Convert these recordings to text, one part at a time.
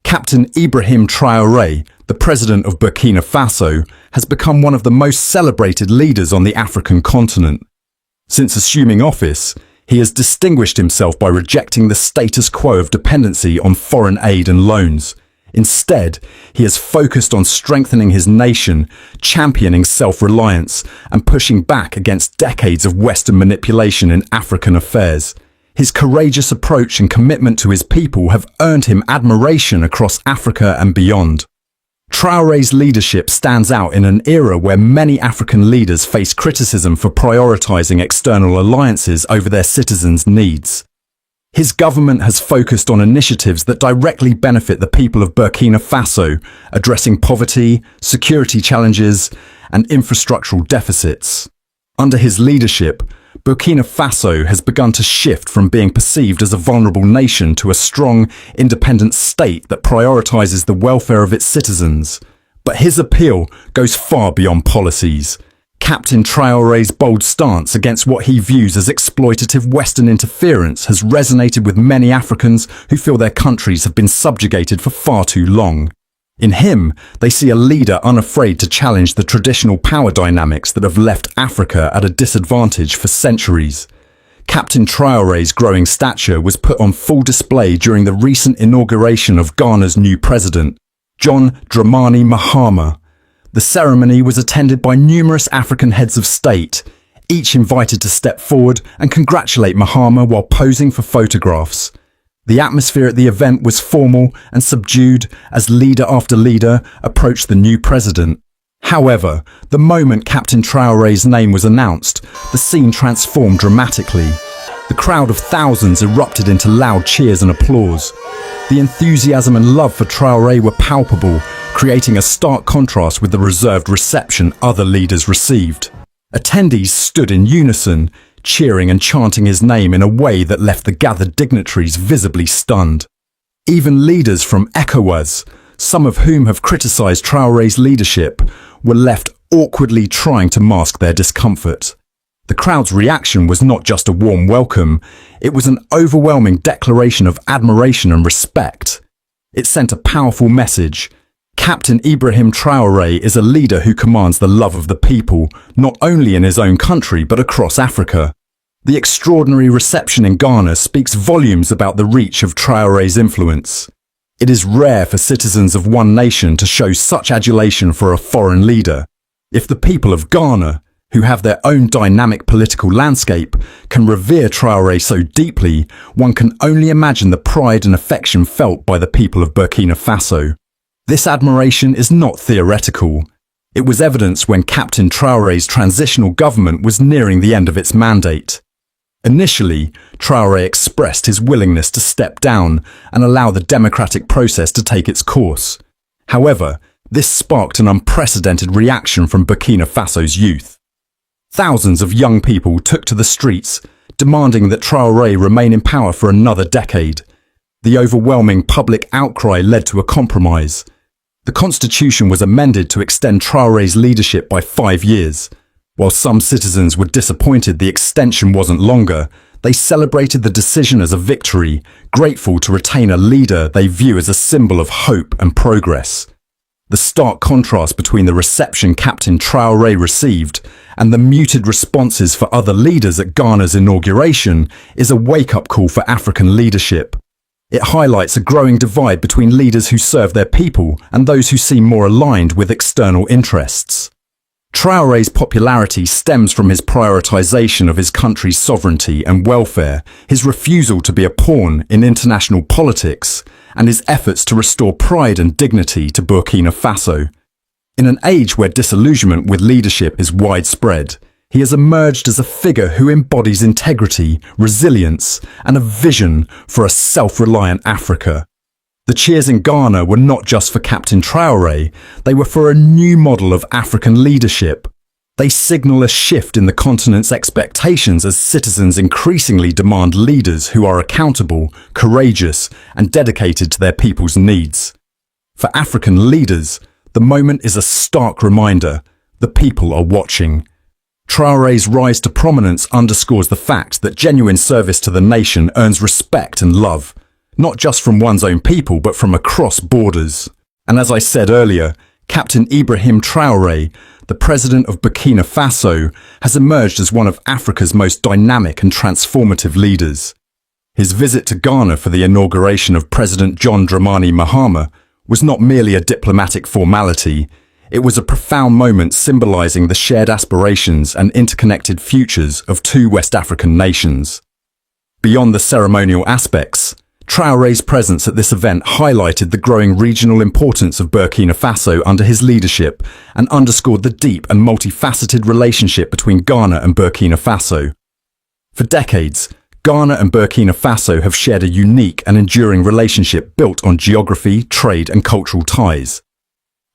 Captain Ibrahim Traoré, the president of Burkina Faso, has become one of the most celebrated leaders on the African continent. Since assuming office, he has distinguished himself by rejecting the status quo of dependency on foreign aid and loans. Instead, he has focused on strengthening his nation, championing self-reliance, and pushing back against decades of Western manipulation in African affairs. His courageous approach and commitment to his people have earned him admiration across Africa and beyond. Traoré's leadership stands out in an era where many African leaders face criticism for prioritizing external alliances over their citizens' needs. His government has focused on initiatives that directly benefit the people of Burkina Faso, addressing poverty, security challenges, and infrastructural deficits. Under his leadership, Burkina Faso has begun to shift from being perceived as a vulnerable nation to a strong, independent state that prioritizes the welfare of its citizens. But his appeal goes far beyond policies. Captain Traoré's bold stance against what he views as exploitative Western interference has resonated with many Africans who feel their countries have been subjugated for far too long. In him, they see a leader unafraid to challenge the traditional power dynamics that have left Africa at a disadvantage for centuries. Captain Traoré's growing stature was put on full display during the recent inauguration of Ghana's new president, John Dramani Mahama. The ceremony was attended by numerous African heads of state, each invited to step forward and congratulate Mahama while posing for photographs. The atmosphere at the event was formal and subdued as leader after leader approached the new president. However, the moment Captain Traoré's name was announced, the scene transformed dramatically. The crowd of thousands erupted into loud cheers and applause. The enthusiasm and love for Traoré were palpable, creating a stark contrast with the reserved reception other leaders received. Attendees stood in unison, cheering and chanting his name in a way that left the gathered dignitaries visibly stunned. Even leaders from ECOWAS, some of whom have criticized Traoré's leadership, were left awkwardly trying to mask their discomfort. The crowd's reaction was not just a warm welcome, it was an overwhelming declaration of admiration and respect. It sent a powerful message. Captain Ibrahim Traoré is a leader who commands the love of the people, not only in his own country but across Africa. The extraordinary reception in Ghana speaks volumes about the reach of Traoré's influence. It is rare for citizens of one nation to show such adulation for a foreign leader. If the people of Ghana, who have their own dynamic political landscape, can revere Traoré so deeply, one can only imagine the pride and affection felt by the people of Burkina Faso. This admiration is not theoretical. It was evidenced when Captain Traoré's transitional government was nearing the end of its mandate. Initially, Traoré expressed his willingness to step down and allow the democratic process to take its course. However, this sparked an unprecedented reaction from Burkina Faso's youth. Thousands of young people took to the streets, demanding that Traoré remain in power for another decade. The overwhelming public outcry led to a compromise. The constitution was amended to extend Traoré's leadership by 5 years. While some citizens were disappointed the extension wasn't longer, they celebrated the decision as a victory, grateful to retain a leader they view as a symbol of hope and progress. The stark contrast between the reception Captain Traoré received and the muted responses for other leaders at Ghana's inauguration is a wake-up call for African leadership. It highlights a growing divide between leaders who serve their people and those who seem more aligned with external interests. Traoré's popularity stems from his prioritization of his country's sovereignty and welfare, his refusal to be a pawn in international politics, and his efforts to restore pride and dignity to Burkina Faso. In an age where disillusionment with leadership is widespread, he has emerged as a figure who embodies integrity, resilience, and a vision for a self-reliant Africa. The cheers in Ghana were not just for Captain Traoré, they were for a new model of African leadership. They signal a shift in the continent's expectations as citizens increasingly demand leaders who are accountable, courageous, and dedicated to their people's needs. For African leaders, the moment is a stark reminder: the people are watching. Traoré's rise to prominence underscores the fact that genuine service to the nation earns respect and love. not just from one's own people, but from across borders. And as I said earlier, Captain Ibrahim Traoré, the president of Burkina Faso, has emerged as one of Africa's most dynamic and transformative leaders. His visit to Ghana for the inauguration of President John Dramani Mahama was not merely a diplomatic formality. It was a profound moment symbolizing the shared aspirations and interconnected futures of two West African nations. Beyond the ceremonial aspects, Traoré's presence at this event highlighted the growing regional importance of Burkina Faso under his leadership and underscored the deep and multifaceted relationship between Ghana and Burkina Faso. For decades, Ghana and Burkina Faso have shared a unique and enduring relationship built on geography, trade, and cultural ties.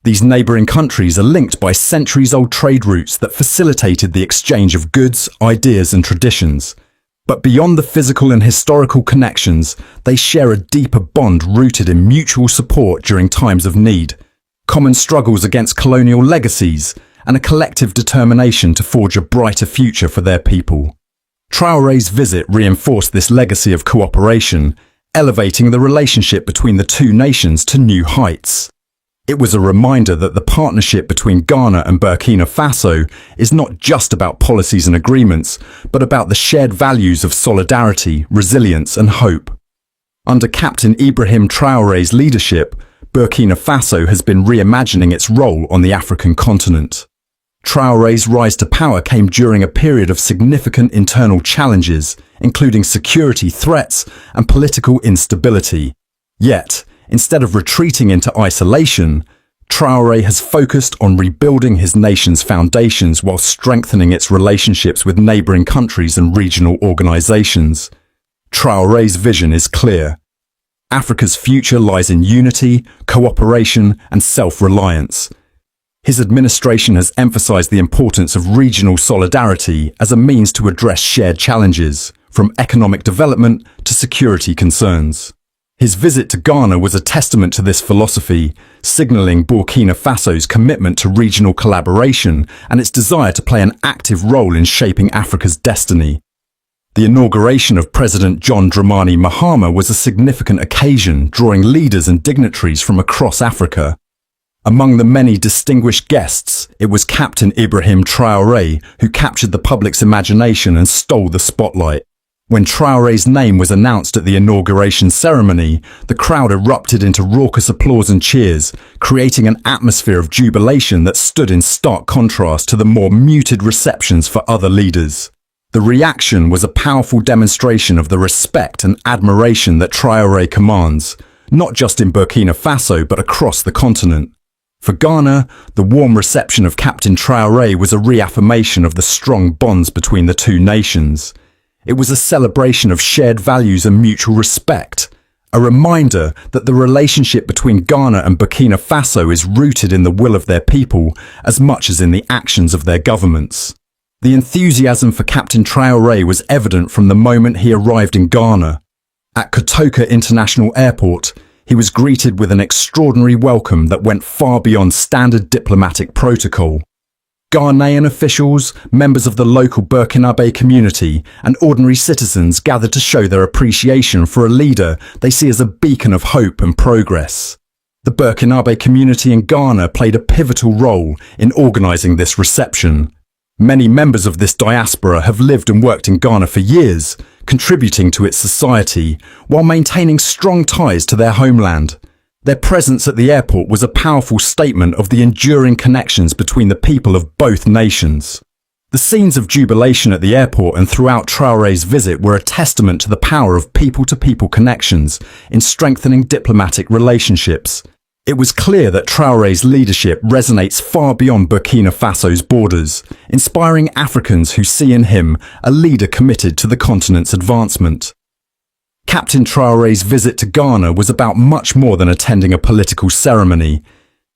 These neighboring countries are linked by centuries-old trade routes that facilitated the exchange of goods, ideas, and traditions. But beyond the physical and historical connections, they share a deeper bond rooted in mutual support during times of need, common struggles against colonial legacies, and a collective determination to forge a brighter future for their people. Traoré's visit reinforced this legacy of cooperation, elevating the relationship between the two nations to new heights. It was a reminder that the partnership between Ghana and Burkina Faso is not just about policies and agreements, but about the shared values of solidarity, resilience, and hope. Under Captain Ibrahim Traoré's leadership, Burkina Faso has been reimagining its role on the African continent. Traoré's rise to power came during a period of significant internal challenges, including security threats and political instability. Yet, instead of retreating into isolation, Traoré has focused on rebuilding his nation's foundations while strengthening its relationships with neighboring countries and regional organizations. Traoré's vision is clear. Africa's future lies in unity, cooperation, and self-reliance. His administration has emphasized the importance of regional solidarity as a means to address shared challenges, from economic development to security concerns. His visit to Ghana was a testament to this philosophy, signaling Burkina Faso's commitment to regional collaboration and its desire to play an active role in shaping Africa's destiny. The inauguration of President John Dramani Mahama was a significant occasion, drawing leaders and dignitaries from across Africa. Among the many distinguished guests, it was Captain Ibrahim Traoré who captured the public's imagination and stole the spotlight. When Traoré's name was announced at the inauguration ceremony, the crowd erupted into raucous applause and cheers, creating an atmosphere of jubilation that stood in stark contrast to the more muted receptions for other leaders. The reaction was a powerful demonstration of the respect and admiration that Traoré commands, not just in Burkina Faso but across the continent. For Ghana, the warm reception of Captain Traoré was a reaffirmation of the strong bonds between the two nations. It was a celebration of shared values and mutual respect, a reminder that the relationship between Ghana and Burkina Faso is rooted in the will of their people as much as in the actions of their governments. The enthusiasm for Captain Traoré was evident from the moment he arrived in Ghana. At Kotoka International Airport, he was greeted with an extraordinary welcome that went far beyond standard diplomatic protocol. Ghanaian officials, members of the local Burkinabe community, and ordinary citizens gathered to show their appreciation for a leader they see as a beacon of hope and progress. The Burkinabe community in Ghana played a pivotal role in organizing this reception. Many members of this diaspora have lived and worked in Ghana for years, contributing to its society while maintaining strong ties to their homeland. Their presence at the airport was a powerful statement of the enduring connections between the people of both nations. The scenes of jubilation at the airport and throughout Traoré's visit were a testament to the power of people-to-people connections in strengthening diplomatic relationships. It was clear that Traoré's leadership resonates far beyond Burkina Faso's borders, inspiring Africans who see in him a leader committed to the continent's advancement. Captain Traoré's visit to Ghana was about much more than attending a political ceremony.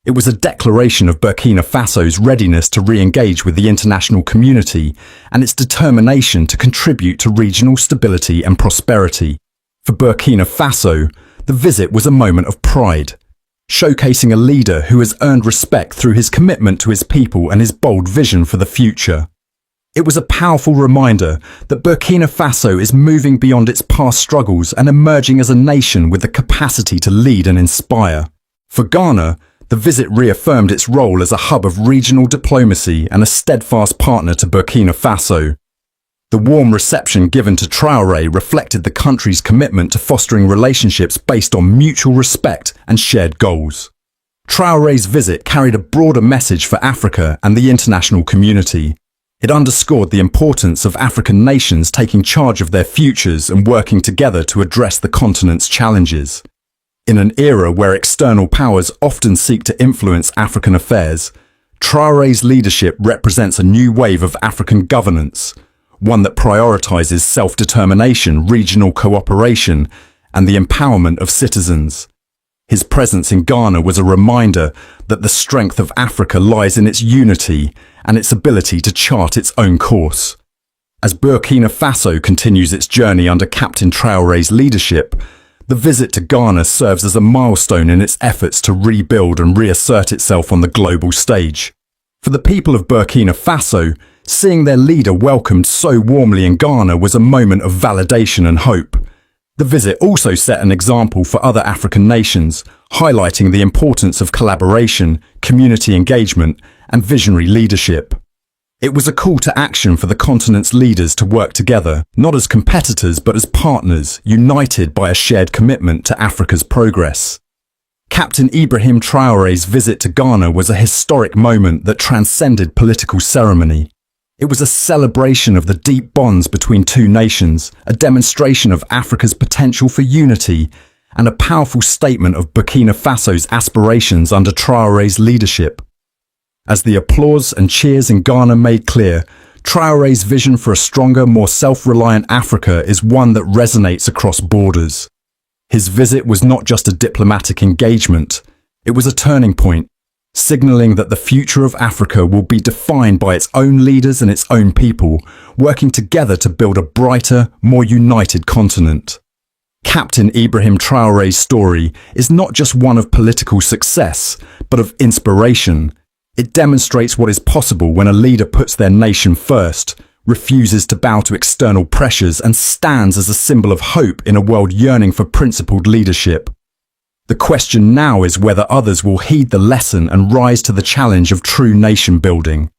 It was a declaration of Burkina Faso's readiness to re-engage with the international community and its determination to contribute to regional stability and prosperity. For Burkina Faso, the visit was a moment of pride, showcasing a leader who has earned respect through his commitment to his people and his bold vision for the future. It was a powerful reminder that Burkina Faso is moving beyond its past struggles and emerging as a nation with the capacity to lead and inspire. For Ghana, the visit reaffirmed its role as a hub of regional diplomacy and a steadfast partner to Burkina Faso. The warm reception given to Traoré reflected the country's commitment to fostering relationships based on mutual respect and shared goals. Traoré's visit carried a broader message for Africa and the international community. It underscored the importance of African nations taking charge of their futures and working together to address the continent's challenges. In an era where external powers often seek to influence African affairs, Traoré's leadership represents a new wave of African governance, one that prioritizes self-determination, regional cooperation, and the empowerment of citizens. His presence in Ghana was a reminder that the strength of Africa lies in its unity and its ability to chart its own course. As Burkina Faso continues its journey under Captain Traoré's leadership, the visit to Ghana serves as a milestone in its efforts to rebuild and reassert itself on the global stage. For the people of Burkina Faso, seeing their leader welcomed so warmly in Ghana was a moment of validation and hope. The visit also set an example for other African nations, highlighting the importance of collaboration, community engagement, and visionary leadership. It was a call to action for the continent's leaders to work together, not as competitors but as partners, united by a shared commitment to Africa's progress. Captain Ibrahim Traoré's visit to Ghana was a historic moment that transcended political ceremony. It was a celebration of the deep bonds between two nations, a demonstration of Africa's potential for unity, and a powerful statement of Burkina Faso's aspirations under Traoré's leadership. As the applause and cheers in Ghana made clear, Traoré's vision for a stronger, more self-reliant Africa is one that resonates across borders. His visit was not just a diplomatic engagement, it was a turning point, signaling that the future of Africa will be defined by its own leaders and its own people, working together to build a brighter, more united continent. Captain Ibrahim Traoré's story is not just one of political success, but of inspiration. It demonstrates what is possible when a leader puts their nation first, refuses to bow to external pressures, and stands as a symbol of hope in a world yearning for principled leadership. The question now is whether others will heed the lesson and rise to the challenge of true nation building.